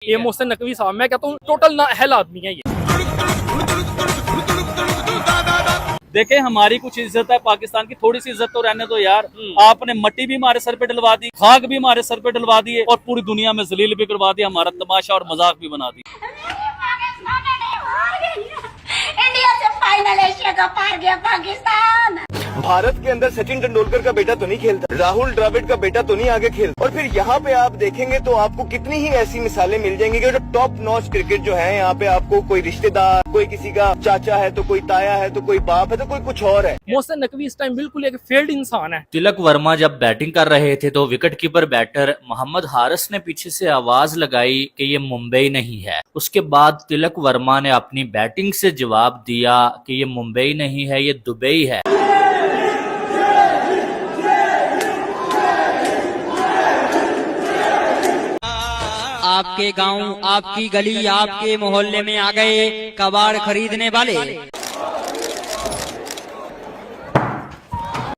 ये मोहसिन नकवी साहब, मैं कहता हूँ टोटल नाअहल आदमी है ये। देखे हमारी कुछ इज्जत है, पाकिस्तान की थोड़ी सी इज्जत तो रहने दो यार। आपने मट्टी भी हमारे सर पे डलवा दी, खाक भी हमारे सर पे डलवा दी और पूरी दुनिया में जलील भी करवा दिया, हमारा तमाशा और मजाक भी बना दी। इंडिया से फाइनल एशिया कप हार गया पाकिस्तान। भारत के अंदर सचिन तेंदुलकर का बेटा तो नहीं खेलता, राहुल द्रविड़ का बेटा तो नहीं आगे खेलता। और फिर यहाँ पे आप देखेंगे तो आपको कितनी ही ऐसी मिसालें मिल जाएंगी कि जो टॉप नॉच क्रिकेट जो है, यहाँ पे आपको कोई रिश्तेदार, कोई किसी का चाचा है तो कोई ताया है तो कोई बाप है तो कोई कुछ और है। मोहसिन नकवी इस टाइम बिल्कुल एक फेल्ड इंसान है। तिलक वर्मा जब बैटिंग कर रहे थे तो wicket keeper batter Mohammad Haris ने पीछे से आवाज लगाई कि ये मुंबई नहीं है। उसके बाद तिलक वर्मा ने अपनी बैटिंग से जवाब दिया कि ये मुंबई नहीं है, ये दुबई है। आपके गांव, आपकी गली, आपके मोहल्ले में आ गए कबाड़ खरीदने वाले।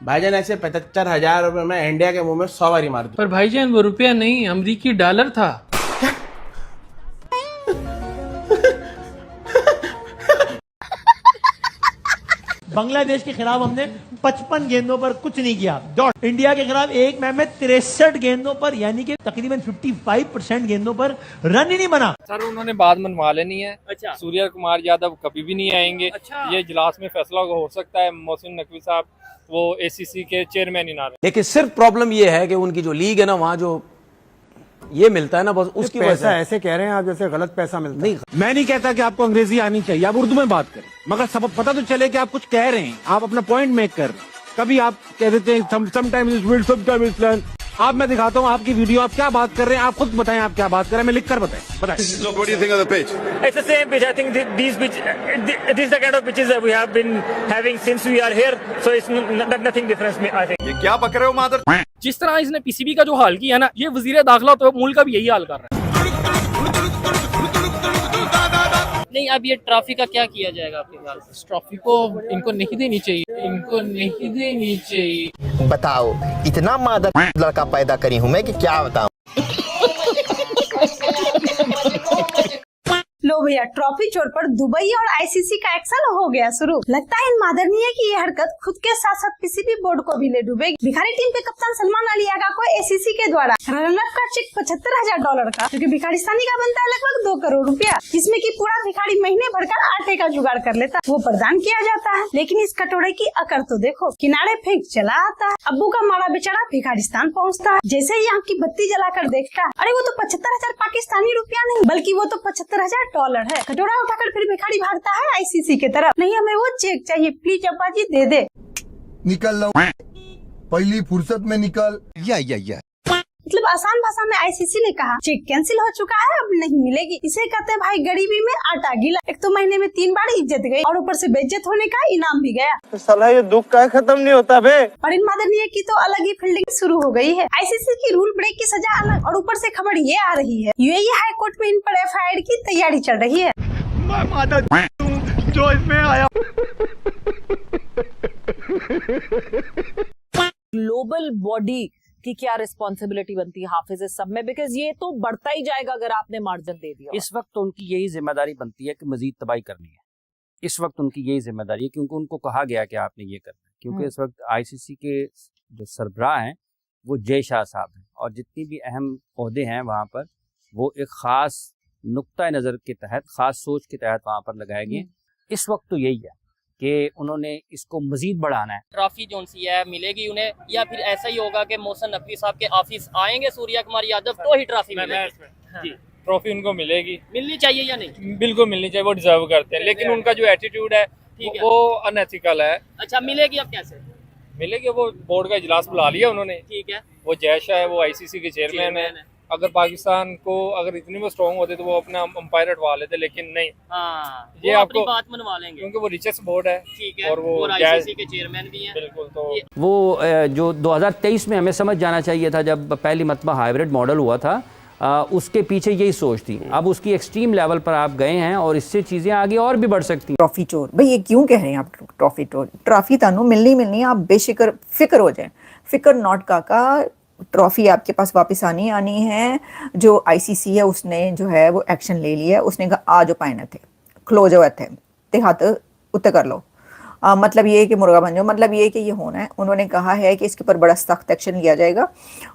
भाईजान ऐसे 75,000 रुपए में इंडिया के मुंह में 100 बारी मार दूं। पर भाईजान वो रुपया नहीं, अमरीकी डॉलर था। बांग्लादेश के खिलाफ हमने 55 गेंदों पर कुछ नहीं किया, डॉट। इंडिया के खिलाफ एक मैच में 63 गेंदों पर यानी कि तकरीबन 55% गेंदों पर रन ही नहीं बना। सर उन्होंने बात मनवा लेनी है। अच्छा। सूर्य कुमार यादव कभी भी नहीं आएंगे। अच्छा। ये इजलास में फैसला हो सकता है, मोहसिन नकवी साहब वो ACC के चेयरमैन ही ना रहे। लेकिन सिर्फ प्रॉब्लम ये है कि उनकी जो लीग है ना, वहाँ जो ये मिलता है ना, बस उसकी पैसा ऐसे कह रहे हैं आप जैसे गलत पैसा मिलता नहीं। मैं नहीं कहता कि आपको अंग्रेजी आनी चाहिए, आप उर्दू में बात करें, मगर सब पता तो चले कि आप कुछ कह रहे हैं, आप अपना पॉइंट मेक कर रहे हैं। कभी आप कह देते हैं sometimes it's will, sometimes it's learn. आप, मैं दिखाता हूँ आपकी वीडियो, आप क्या बात कर रहे हैं, आप खुद बताएं आप क्या बात कर रहे हैं, मैं लिख कर बताएं। So what do you think of the pitch? It's the same pitch. I think this pitch, this is the kind of pitches that we have been having since we are here. So it's nothing different. I think. ये क्या बक रहे हो मादर? जिस तरह इसने PCB का जो हाल किया ना, ये वजीर दाखिला तो मुल्क का भी यही हाल कर रहा है। नहीं, अब ये ट्रॉफी का क्या किया जाएगा आपके ख्याल से? इस ट्रॉफी को इनको नहीं देनी चाहिए, इनको नहीं देनी चाहिए। बताओ, इतना मादर लड़का पैदा करी हूँ मैं कि क्या बताऊँ। लो भैया, ट्रॉफी चोर पर दुबई और ICC का एक्शन हो गया शुरू। लगता है इन मादरनीय की ये हरकत खुद के साथ साथ PCB बोर्ड को भी ले डूबेगी। भिखारी टीम के कप्तान सलमान अली आगा को ACC के द्वारा रनअप का चेक $75,000 का, जो कि भिखारिस्तानी का बनता है लगभग 2 करोड़ रुपया, जिसमें कि पूरा भिखारी महीने भर का आटे का जुगाड़ कर लेता, वो प्रदान किया जाता है। लेकिन इस कटोरे की अकड़ तो देखो, किनारे फेंक चला आता है। अब्बू का माड़ा बेचारा भिखारिस्तान पहुँचता है, जैसे ही यहाँ की बत्ती जलाकर देखता है, अरे वो तो 75,000 पाकिस्तानी रुपया नहीं, बल्कि वो तो $75,000 है। कटोरा उठाकर फिर भिखारी भागता है ICC की तरफ। नहीं, हमें वो चेक चाहिए, प्लीज अब्बा जी दे दे। निकल लो, पहली फुर्सत में निकल। या मतलब आसान भाषा में ICC ने कहा चेक कैंसिल हो चुका है, अब नहीं मिलेगी। इसे कहते हैं भाई गरीबी में आटा गीला। एक तो महीने में 3 बार इज्जत गई और ऊपर से बेइज्जत होने का इनाम भी गया। साला ये दुख का खत्म नहीं होता बे। और इन मादरनीय की तो अलग ही फील्डिंग शुरू हो गई है। ICC की रूल ब्रेक की सजा अलग, और ऊपर से खबर ये आ रही है UAE हाई कोर्ट में इन पर FIR की तैयारी चल रही है। जो इसमें आया। ग्लोबल बॉडी की क्या रिस्पॉन्सिबिलिटी बनती है हाफिज सब में, बिकॉज ये तो बढ़ता ही जाएगा अगर आपने मार्जिन दे दिया। इस वक्त तो उनकी यही जिम्मेदारी बनती है कि मजीद तबाही करनी है। इस वक्त उनकी यही जिम्मेदारी है, क्योंकि उनको कहा गया कि आपने ये करना है। क्योंकि इस वक्त ICC के जो सरबराह हैं वो जय शाह साहब हैं, और जितनी भी अहम ओहदे हैं वहाँ पर वो एक ख़ास नुक्ता नज़र के तहत, ख़ास सोच के तहत वहाँ पर लगाए गए। इस वक्त तो यही है कि उन्होंने इसको मजीद बढ़ाना है। ट्रॉफी जो सी है मिलेगी उन्हें, या फिर ऐसा ही होगा कि मोहसिन नकवी साहब के ऑफिस आएंगे सूर्य कुमार यादव तो ही ट्रॉफी मिलेगी? जी, ट्रॉफी उनको मिलेगी। मिलनी चाहिए या नहीं? बिल्कुल मिलनी चाहिए, वो डिजर्व करते हैं, लेकिन उनका जो एटीट्यूड है वो अनएथिकल है। अच्छा, मिलेगी अब कैसे मिलेगी? वो बोर्ड का इजलास बुला लिया उन्होंने। ठीक है, वो जयशाह है, वो ICC के चेयरमैन है। अगर पाकिस्तान को अगर इतनी वो स्ट्रॉन्ग होते तो वो अपना अंपायर हटवा लेते, लेकिन नहीं। ये आपको बात मनवा लेंगे क्योंकि वो रिचेस्ट बोर्ड है। ठीक है, और वो ICC के चेयरमैन भी हैं। बिल्कुल। तो वो जो 2023 में हमें समझ जाना चाहिए था, जब पहली मरतबा हाइब्रिड मॉडल हुआ था, उसके पीछे यही सोच थी। अब उसकी एक्सट्रीम लेवल पर आप गए हैं और इससे चीज़ें आगे और भी बढ़ सकती हैं। ट्रॉफी चोर भाई, ये क्यों कह रहे हैं आप ट्रॉफी चोर? ट्रॉफी तानू मिलनी, आप बेशिक्र फिक्र हो जाए। फिक्र नॉट काका, ट्रॉफी आपके पास वापस आनी आनी है। जो आईसीसी है उसने जो है वो एक्शन ले लिया है, उसने कहा आ जो पाए थे खलो जाओ इतने ते हाथ उत्ते कर लो। मतलब ये है कि मुर्गा बन जाओ, मतलब ये है कि ये होना है। उन्होंने कहा है कि इसके ऊपर बड़ा सख्त एक्शन लिया जाएगा।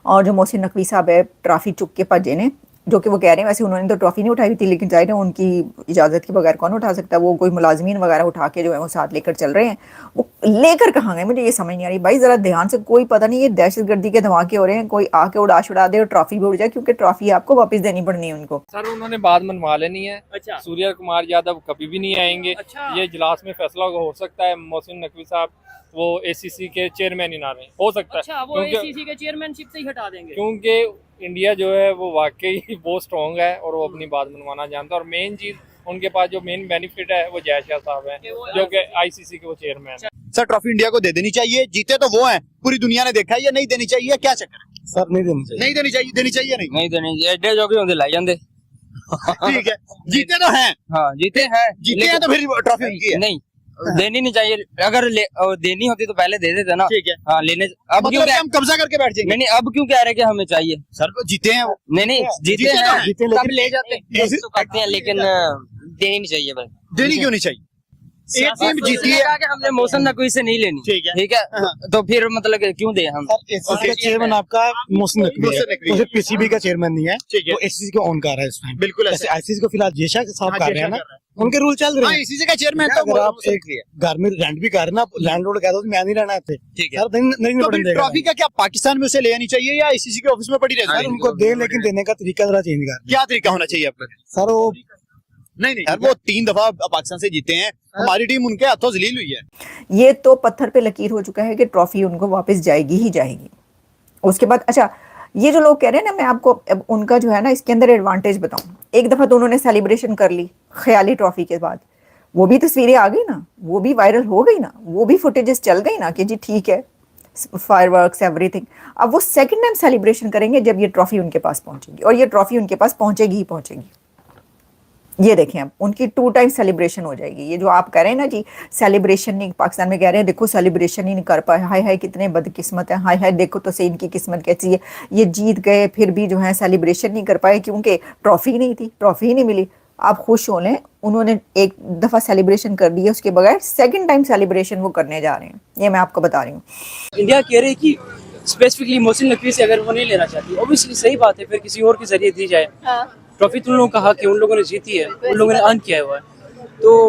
और जो मोहसिन नकवी साहब है ट्रॉफी चुक के भजे ने, जो कि वो कह रहे हैं, वैसे उन्होंने तो ट्रॉफी नहीं उठाई थी, लेकिन जाहिर है उनकी इजाज़त के बगैर कौन उठा सकता है। वो कोई मुलाजमीन वगैरह उठा के जो है वो साथ लेकर चल रहे हैं। वो लेकर कहाँ गए मुझे ये समझ नहीं आ रही भाई। ज़रा ध्यान से, कोई पता नहीं ये दहशतगर्दी के धमाके हो रहे हैं, कोई आके उड़ा छुड़ा दे और ट्रॉफी भी उड़ जाए, क्योंकि ट्रॉफी आपको वापस देनी पड़नी है उनको। सर उन्होंने बात मनवा लेनी है। अच्छा। सूर्य कुमार यादव कभी भी नहीं आएंगे। अच्छा। ये इजलास में फैसला हो सकता है मोहसिन नकवी साहब वो एसीसी के चेयरमैन ही ना रहे, हो सकता अच्छा, है। वो एसीसी के चेयरमैनशिप से ही हटा देंगे क्योंकि इंडिया जो है वो वाकई बहुत स्ट्रॉन्ग है और वो अपनी बात मनवाना जानता है। और मेन चीज उनके पास जो मेन बेनिफिट है वो जय शाह साहब है, जो कि आईसीसी के वो चेयरमैन है। सर ट्रॉफी इंडिया को दे देनी चाहिए, जीते तो वो हैं, पूरी दुनिया ने देखा है, या नहीं देनी चाहिए, क्या चक्कर है? सर नहीं देनी चाहिए। नहीं देनी चाहिए, देनी चाहिए नहीं नहीं देनी चाहिए, एडे जो भी होंगे लाई जाते। ठीक है, जीते तो हैं। हाँ जीते हैं, जीते हैं तो फिर ट्रॉफी उनकी है। नहीं देनी नहीं चाहिए, अगर देनी होती तो पहले दे देते ना। ठीक है। हाँ लेने अब मतलब क्यों कि हम कब्जा करके बैठ जाएंगे? नहीं अब क्यों कह रहे कि हमें चाहिए? सर जीते हैं वो। नहीं जीते तो हैं, जीते तब ले जाते हैं तो करते हैं, लेकिन देनी नहीं चाहिए भाई। देनी क्यों नहीं चाहिए? एक टीम जीती है, कि हमने मोहसिन नकवी से नहीं लेनी। ठीक है। तो फिर मतलब कि क्यों दे हम? एसीसी का चेयरमैन आपका मोहसिन नकवी है, तो फिर पीसीबी का चेयरमैन नहीं है, ठीक है। वो एसीसी को ऑन कर रहा है इस टाइम। बिल्कुल जैसे आईसीसी को फिलहाल जेशा के साथ कर रहे हैं ना, उनके रूल चल रहे हैं। एसीसी का चेयरमैन तो अगर आप एक घर में रेंट भी कर रहे ना, लैंडलॉर्ड कह दो मैं नहीं रहना है, ठीक है। सर नहीं तो फिर ट्रॉफी का क्या पाकिस्तान में उसे ले आनी चाहिए या आईसीसी के ऑफिस में पड़ी रहती है? उनको दे, लेकिन देने का तरीका जरा चेंज कर। क्या तरीका होना चाहिए आपका? सर वो नहीं यार, वो 3 दफा पाकिस्तान से जीते हैं, हमारी टीम उनके हाथों जलील हुई है। ये तो पत्थर पे लकीर हो चुका है कि ट्रॉफी उनको वापस जाएगी ही जाएगी। उसके बाद अच्छा, ये जो लोग कह रहे हैं ना, मैं आपको अब उनका जो है ना इसके अंदर एडवांटेज बताऊं। एक दफा तो उन्होंने सेलिब्रेशन कर ली ख्याली ट्रॉफी के बाद, वो भी तस्वीरें आ गई ना, वो भी वायरल हो गई ना, वो भी फुटेजेस चल गई ना कि जी ठीक है, फायरवर्क्स एवरीथिंग। अब वो सेकंड टाइम सेलिब्रेशन करेंगे जब ये ट्रॉफी उनके पास पहुंचेगी, और ये ट्रॉफी उनके पास पहुंचेगी ही पहुंचेगी। ये देखें अब उनकी 2 टाइम सेलिब्रेशन हो जाएगी। ये जो आप कह रहे हैं ना जी सेलिब्रेशन नहीं, पाकिस्तान में कह रहे हैं देखो सेलिब्रेशन ही नहीं कर पाए, हाय हाय कितने बदकिस्मत है, हाय हाय देखो तो सही इनकी किस्मत कैसी है, ये जीत गए फिर भी जो है सेलिब्रेशन नहीं कर पाए क्योंकि ट्रॉफी नहीं थी, ट्रॉफी ही नहीं मिली। आप खुश हो लें, उन्होंने एक दफ़ा सेलिब्रेशन कर दिया, उसके बगैर सेकेंड टाइम सेलिब्रेशन वो करने जा रहे हैं। ये मैं आपको बता रही हूँ। इंडिया कह रही है कि स्पेसिफिकली मोहसिन नकवी से अगर वो नहीं लेना चाहती, ऑब्वियसली सही बात है, फिर किसी और के जरिए दी जाए। ट्रॉफी तो उन लोगों ने कहा कि उन लोगों ने जीती है, उन लोगों ने अर्न किया हुआ है, तो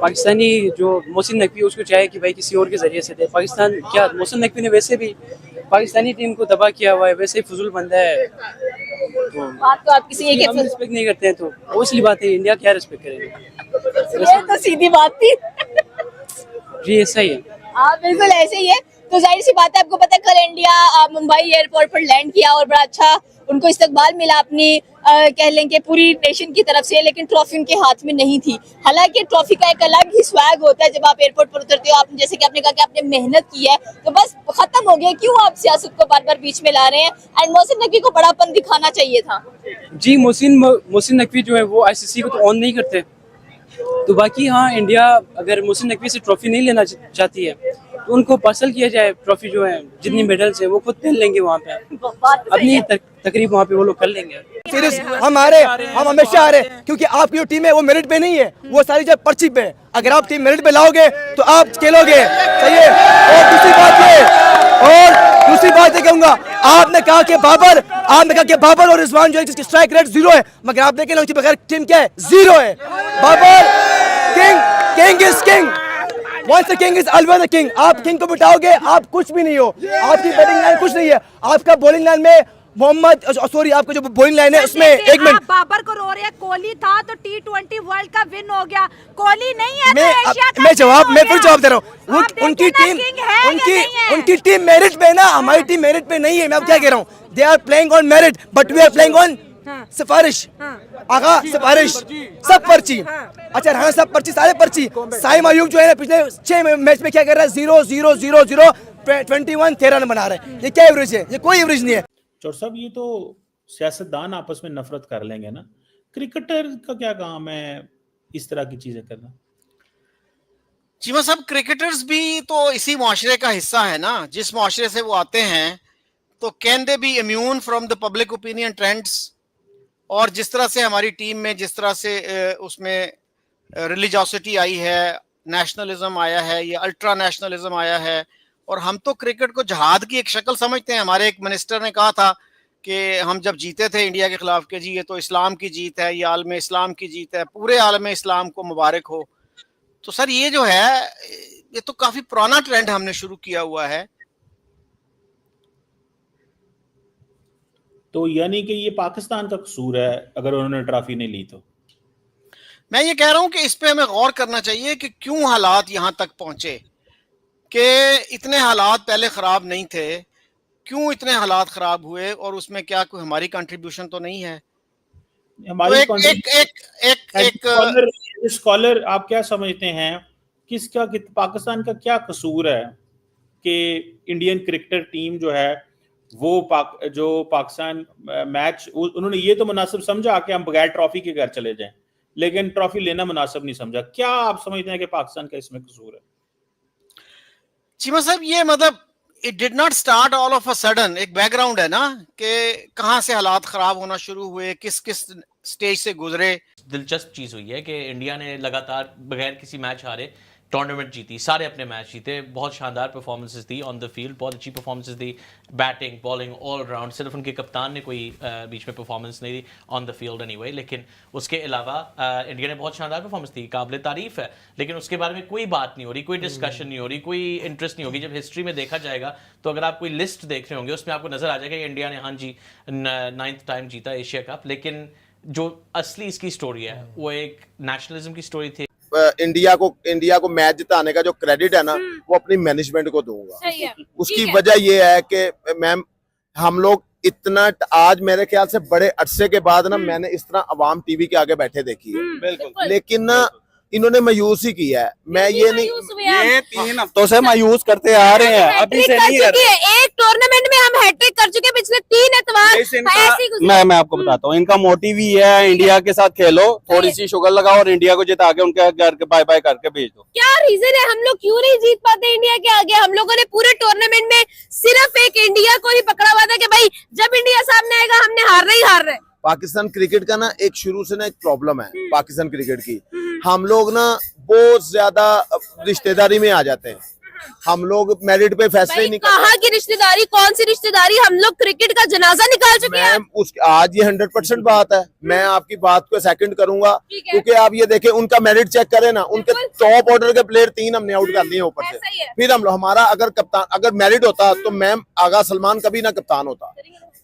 पाकिस्तानी जो मोहसिन नकवी उसको चाहे कि भाई किसी और के जरिए से दे। पाकिस्तान क्या, मोहसिन नकवी ने वैसे भी पाकिस्तानी टीम को तबाह किया हुआ है, वैसे ही फजूल बंदा है, बात तो आप किसी एक हम रिस्पेक्ट नहीं करते हैं, तो ऑब्वियसली बात है इंडिया क्या रिस्पेक्ट करेंगे? ये तो सीधी बात थी। जी ऐसा ही है। हाँ बिल्कुल ऐसे ही है। तो जाहिर सी बात है, आपको पता है कल इंडिया मुंबई एयरपोर्ट पर लैंड किया और बड़ा अच्छा उनको इस्तकबाल मिला अपनी कह लें कि पूरी नेशन की तरफ से, लेकिन ट्रॉफी उनके हाथ में नहीं थी। हालांकि ट्रॉफी का एक अलग ही स्वैग होता है जब आप एयरपोर्ट पर उतरते हो। आपने जैसे कि आपने कहा कि आपने मेहनत की है, तो बस खत्म हो गया, क्यों आप सियासत को बार बार बीच में ला रहे हैं? एंड मोहसिन नकवी को बड़ापन दिखाना चाहिए था। जी मोहसिन नकवी जो है वो आईसीसी को तो ऑन नहीं करते, तो बाकी हाँ इंडिया अगर मोहसिन नकवी से ट्रॉफी नहीं लेना चाहती है तो उनको पार्सल किया जाए ट्रॉफी, जो है जितनी मेडल्स है वो खुद पहन लेंगे वहाँ पे, अपनी तकरीब वहाँ पे वो लोग कर लेंगे। सीरियस हम हमेशा आ रहे क्योंकि आपकी जो टीम है वो मेरिट पे नहीं है, वो सारी जब पर्ची पे। अगर आप टीम मेरिट पे लाओगे तो आप खेलोगे, सही है। और दूसरी बात ये कहूंगा, आपने कहा कि बाबर और रिजवान जो है जिसकी स्ट्राइक रेट 0 है, मगर आप देखें उसके बगैर टीम क्या है, 0 है। Babar king is king, once the king is always the king। आप किंग को बिठाओगे आप कुछ भी नहीं हो, आपकी बैटिंग लाइन कुछ नहीं है, आपका बॉलिंग लाइन में आपका जो बॉलिंग लाइन है उसमें एक मिनट बाबर को रो रहे हैं, कोहली था तो T20 वर्ल्ड का विन हो गया, कोहली नहीं है तो एशिया का मैं फिर जवाब दे रहा हूँ। उनकी टीम मेरिट पे ना, हमारी टीम मेरिट पे नहीं है। मैं अब क्या कह रहा हूँ, they are playing on merit but we are playing on सिफारिश। आगा सिफारिश सब पर्ची। अच्छा हाँ सब पर्ची, सारे पर्ची। साइम अयूब जो है ना पिछले 6 मैच में क्या कर रहा है, 0-0-0-0 21 13 रन बना रहे हैं। ये क्या एवरेज है? ये कोई एवरेज नहीं है। चौर साहब ये तो सियासतदान आपस में नफरत कर लेंगे ना, क्रिकेटर का क्या काम है इस तरह की चीजें करना? चीमा साहब क्रिकेटर्स भी तो इसी मुआशरे का हिस्सा है ना, जिस मुआशरे से वो आते हैं, तो can they B immune from the public opinion trends? और जिस तरह से हमारी टीम में जिस तरह से उसमें रिलीजियोसिटी आई है, नेशनलिज्म आया है, या अल्ट्रा नेशनलिज्म आया है, और हम तो क्रिकेट को जहाद की एक शक्ल समझते हैं। हमारे एक मिनिस्टर ने कहा था कि हम जब जीते थे इंडिया के खिलाफ कि जी ये तो इस्लाम की जीत है, ये आलम इस्लाम की जीत है, पूरे आलम इस्लाम को मुबारक हो। तो सर ये जो है ये तो काफी पुराना ट्रेंड हमने शुरू किया हुआ है। तो यानी कि ये पाकिस्तान का कसूर है अगर उन्होंने ट्रॉफी नहीं ली तो? मैं ये कह रहा हूं कि इस पे हमें गौर करना चाहिए कि क्यों हालात यहां तक पहुंचे, कि इतने हालात पहले खराब नहीं थे, क्यों इतने हालात खराब हुए, और उसमें क्या कोई हमारी कंट्रीब्यूशन तो नहीं है? हमारी तो एक स्कॉलर आप क्या समझते हैं किसका पाकिस्तान का क्या कसूर है कि इंडियन क्रिकेटर टीम जो है वो जो पाकिस्तान मैच उन्होंने ये तो मुनासिब समझा कि हम बगैर ट्रॉफी के घर चले जाएं, लेकिन ट्रॉफी लेना मुनासिब नहीं समझा। क्या आप समझते हैं कि पाकिस्तान का इसमें कसूर है? चीमा साहब ये मतलब it did not start all of a sudden, एक बैकग्राउंड है ना कि कहां से हालात खराब होना शुरू हुए, किस किस स्टेज से गुजरे। दिलचस्प चीज हुई है कि इंडिया ने लगातार बगैर किसी मैच हारे टूर्नामेंट जीती, सारे अपने मैच जीते, बहुत शानदार performances the on the field, बहुत अच्छी परफॉर्मेंसेस दी, बैटिंग बॉलिंग ऑल राउंड। सिर्फ उनके कप्तान ने कोई बीच में परफॉर्मेंस नहीं दी ऑन द फील्ड एनीवे, लेकिन उसके अलावा इंडिया ने बहुत शानदार परफॉर्मेंस दी, काबिल तारीफ है। लेकिन उसके बारे में कोई बात नहीं हो रही, कोई डिस्कशन नहीं हो रही, कोई इंटरेस्ट नहीं होगी। जब हिस्ट्री में देखा जाएगा तो अगर आप कोई लिस्ट देख रहे होंगे उसमें आपको नजर आ जाएगा कि इंडिया ने हाँ जी 9th टाइम जीता एशिया कप, लेकिन जो असली इसकी स्टोरी है वो एक नेशनलिज्म की स्टोरी थी। इंडिया को मैच जिताने का जो क्रेडिट है ना वो अपनी मैनेजमेंट को दूंगा। उसकी वजह ये है कि मैम हम लोग इतना आज मेरे ख्याल से बड़े अरसे के बाद ना मैंने इस तरह अवाम टीवी के आगे बैठे देखी है। बिल्कुल। लेकिन ना इन्होंने मायूस ही किया है। मैं ये नहीं, ये 3 हफ्तों से मायूस करते आ रहे हैं, अभी से नहीं कर रहे। एक टूर्नामेंट में हम हैट्रिक कर चुके पिछले 3 एतवार। मैं आपको बताता हूँ इनका मोटिव ही है इंडिया के साथ खेलो, थोड़ी सी शुगर लगाओ और इंडिया को जिता के उनके घर के बाय बाय करके भेज दो। क्या रीजन है हम लोग क्यों नहीं जीत पाते इंडिया के आगे? हम लोगों ने पूरे टूर्नामेंट में सिर्फ एक इंडिया को ही पकड़ा हुआ था कि भाई जब इंडिया सामने आएगा हमने हारना ही हार रहे। पाकिस्तान क्रिकेट का ना एक शुरू से ना एक प्रॉब्लम है पाकिस्तान क्रिकेट की, हम लोग ना बहुत ज्यादा रिश्तेदारी में आ जाते हैं। हम लोग मेरिट पे फैसले नहीं करते। कहाँ की रिश्तेदारी, कौन सी रिश्तेदारी? हम लोग क्रिकेट का जनाजा निकाल चुके हैं। आज ये 100% बात है। मैं आपकी बात को सेकंड करूंगा क्योंकि आप ये देखें उनका मेरिट चेक करें ना, उनके टॉप ऑर्डर के प्लेयर 3 हमने आउट कर लिए ऊपर से। फिर हम हमारा अगर कप्तान अगर मेरिट होता तो मैम आगा सलमान कभी ना कप्तान होता।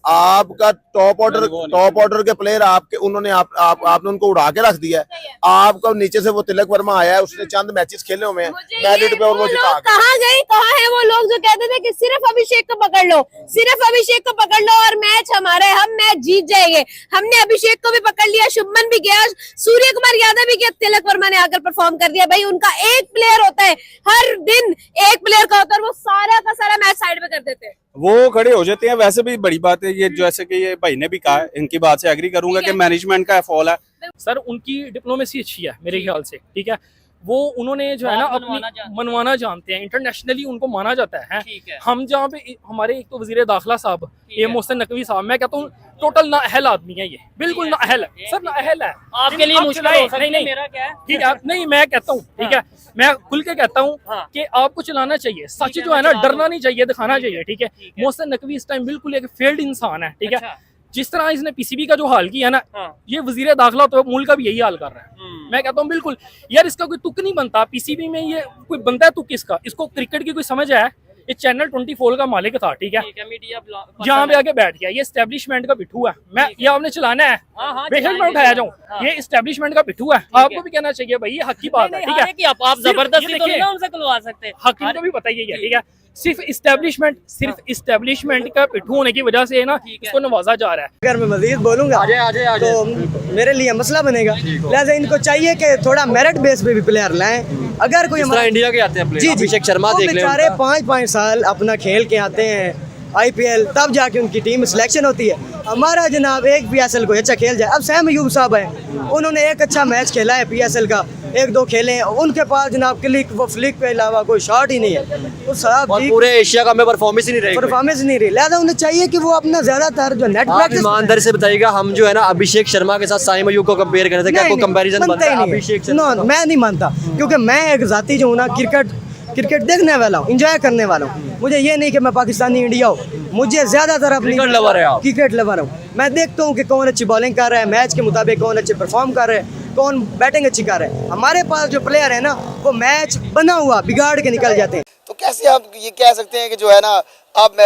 आपका टॉप ऑर्डर के प्लेयर आपके उन्होंने आपने उनको उड़ा के रख दिया है। आपका नीचे से वो तिलक वर्मा आया है, उसने चंद मैचेस खेले हुए हैं मेरिट पे और वो जिता गया। कहाँ गए, कहाँ है वो लोग जो कहते थे कि सिर्फ अभिषेक को पकड़ लो, सिर्फ अभिषेक को पकड़ लो और मैच हमारा है, हम मैच जीत जाएंगे। हमने अभिषेक को भी पकड़ लिया, शुभमन भी गया, सूर्य कुमार यादव भी गया, तिलक वर्मा ने आकर परफॉर्म कर दिया। भाई उनका एक प्लेयर होता है, हर दिन एक प्लेयर का होता है, वो सारा का सारा मैच साइड में कर देते हैं, वो खड़े हो जाते हैं। वैसे भी बड़ी बात है ये, जैसे कि ये भाई ने भी कहा है, इनकी बात से एग्री करूंगा कि मैनेजमेंट का फॉल है। सर उनकी डिप्लोमेसी अच्छी है मेरे ख्याल से, ठीक है। वो उन्होंने जो है ना अपनी मनवाना जानते हैं, इंटरनेशनली उनको माना जाता है। हम जहाँ पे हमारे एक तो वजीर दाखिला साहब ये मोहसिन नकवी साहब, मैं कहता हूँ टोटल नाअहल आदमी है ये, बिल्कुल नाअहल है सर, नाअहल है। आपके लिए मुश्किल हो सकती है, मेरा क्या है? ठीक है, नहीं मैं कहता हूँ, ठीक है, मैं खुल के कहता हूँ कि आपको चलाना चाहिए, सच जो है ना डरना नहीं चाहिए, दिखाना चाहिए, ठीक है। मोहसिन नकवी इस टाइम बिल्कुल एक फेल्ड इंसान है, ठीक है। जिस तरह इसने पीसीबी का जो हाल किया ना, ये वजीर दाखिला तो मुल्क का भी यही हाल कर रहा है। मैं कहता हूँ बिल्कुल यार इसका कोई तुक नहीं बनता पीसीबी में, ये कोई बनता है तुक इसका? इसको क्रिकेट की कोई समझ है? ये चैनल 24 का मालिक था, ठीक है, जहाँ पे आके बैठ गया। ये एस्टेब्लिशमेंट का पिट्ठू है, मैं ये आपने चलाना है, बेशक मैं उठाया जाऊँ, ये एस्टेब्लिशमेंट का पिट्ठू है। आपको भी कहना चाहिए भाई ये हक की बात है, ठीक है। आप जबरदस्ती तो नहीं उनसे खुलवा सकते, हक इनको भी बताइए, ठीक है। सिर्फ इस्टेब्लिशमेंट का पिट्ठू होने की वजह से ना इसको नवाजा जा रहा है। अगर मैं मजीद बोलूंगा तो मेरे लिए मसला बनेगा, लिहाजा इनको चाहिए कि थोड़ा मेरिट बेस पे भी प्लेयर लाएं। अगर कोई हमारा इंडिया के आते हैं प्लेयर, अभिषेक शर्मा देख लें, बेचारे 5-5 साल अपना खेल के आते हैं IPL, तब जाके उनकी टीम सिलेक्शन होती है। हमारा जनाब एक PSL को अच्छा खेल जाए। अब सैम अयूब साहब है, उन्होंने एक अच्छा मैच खेला है PSL का, एक दो खेले हैं, उनके पास जनाब क्लिक व फ्लिक के अलावा कोई शॉट ही नहीं है। तो साहब और पूरे एशिया का में परफॉर्मेंस ही नहीं रही, परफॉर्मेंस नहीं रही। लिहाजा उन्हें चाहिए कि वो अपना ज्यादातर जो नेट प्रैक्टिस। ईमानदारी से बताइएगा, हम जो है ना अभिषेक शर्मा के साथ साइम अयूब को कंपेयर कर रहे थे, क्या कोई कंपैरिजन बनता है? अभिषेक शर्मा मैं नहीं मानता, क्योंकि मैं एक जाती जो हूँ ना क्रिकेट देखने वाला हूँ, इंजॉय करने वाला हूँ। मुझे ये नहीं कि मैं पाकिस्तानी इंडिया हूँ, मुझे ज्यादातर अपनी क्रिकेट लवर हूँ। मैं देखता हूँ कि कौन अच्छी बॉलिंग कर रहा है, मैच के मुताबिक कौन अच्छे परफॉर्म कर रहे हैं, कौन बैटिंग अच्छी कर रहे हैं। हमारे पास जो प्लेयर है ना, वो मैच बना हुआ बिगाड़ के निकल जाते हैं। तो कैसे आप ये कह सकते हैं कि जो है ना, आप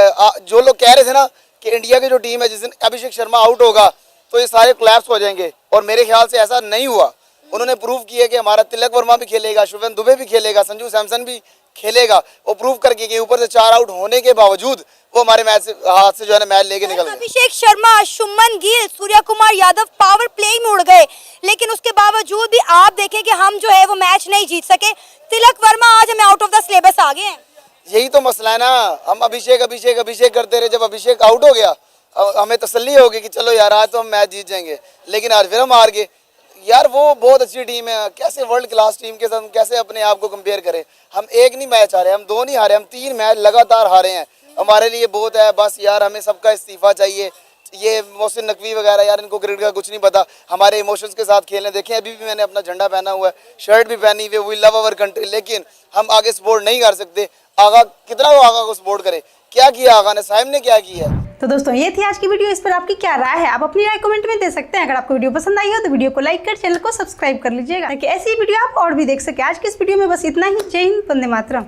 जो लोग कह रहे थे ना कि इंडिया की जो टीम है, जिस दिन अभिषेक शर्मा आउट होगा तो ये सारे कोलैप्स हो जाएंगे, और मेरे ख्याल से ऐसा नहीं हुआ। उन्होंने प्रूव किया कि हमारा तिलक वर्मा भी खेलेगा, शुभमन दुबे भी खेलेगा, संजू सैमसन भी खेलेगा। वो प्रूव करके कि ऊपर से 4 आउट होने के बावजूद वो हमारे मैच हाथ से जो है ना मैच लेके निकल गए। अभिषेक शर्मा, शुभमन गिल, सूर्य कुमार यादव पावर प्ले में उड़ गए, लेकिन उसके बावजूद भी आप देखें कि हम जो है वो मैच नहीं जीत सके। तिलक वर्मा आज हमें आउट ऑफ द सिलेबस आ गए हैं। यही तो मसला है ना, हम अभिषेक करते रहे। जब अभिषेक आउट हो गया, हमें तसल्ली होगी कि चलो यार आज तो हम मैच जीत जाएंगे, लेकिन आज फिर हम हार गए। यार वो बहुत अच्छी टीम है, कैसे वर्ल्ड क्लास टीम के साथ हम कैसे अपने आप को कंपेयर करें? हम एक नहीं मैच हारे, हम 2 नहीं हारे, हम 3 मैच लगातार हारे हैं। हमारे लिए बहुत है। बस यार हमें सबका इस्तीफा चाहिए। ये मोहसिन नकवी वगैरह, यार इनको क्रिकेट का कुछ नहीं पता, हमारे इमोशंस के साथ खेलने। देखें अभी भी मैंने अपना झंडा पहना हुआ है, शर्ट भी पहनी हुई है, वी लव अवर कंट्री, लेकिन हम आगे सपोर्ट नहीं कर सकते। आगा कितना वो आगा को सपोर्ट करे? क्या किया आगा ने, साहिब ने क्या किया? तो दोस्तों ये थी आज की वीडियो। इस पर आपकी क्या राय है? आप अपनी राय कमेंट में दे सकते हैं। अगर आपको वीडियो पसंद आई हो तो वीडियो को लाइक कर चैनल को सब्सक्राइब कर लीजिएगा, ताकि ऐसी वीडियो आप और भी देख सके। आज की इस वीडियो में बस इतना ही। जय हिंद, वंदे मातरम।